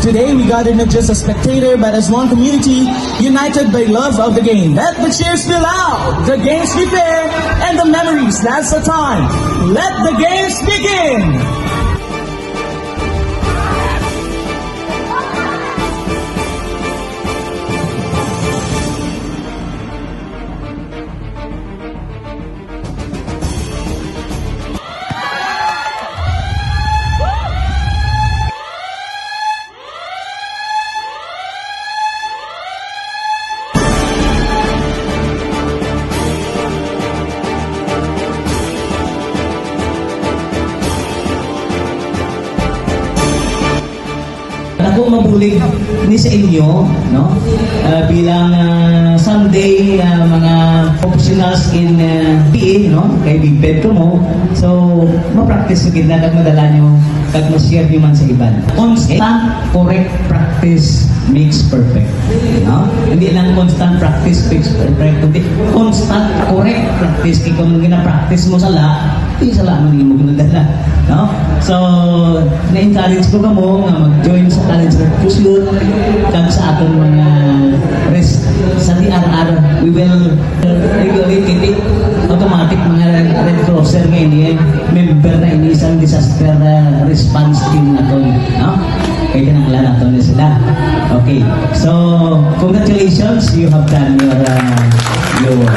Today, we gathered not just as spectator, but as one community, united by love of the game. Let the cheers be loud, the games be fair, and the memories last the time. Let the games begin! Ako mabulig ni sa inyo, no? Bilang someday mga professionals in PE, no? Kay Big Ped ko mo. So, ma-practice ko kita kag madala nyo, kag ma-share nyo man sa iban. Constant, correct practice makes perfect. No? Hindi lang constant practice makes perfect, kundi constant, correct practice. Kaya kung gina-practice mo hindi sala mo mo ginadala. No? So, na-encourage ko ka mo nga mag-join sa College of Pursuit kag sa aton mga sa DRR, we will regulate it automatic mga Red Crosser nga ini member na ini isang disaster response team naton, no? Kaya kinakilala naton na sila. Okay, so congratulations, you have done your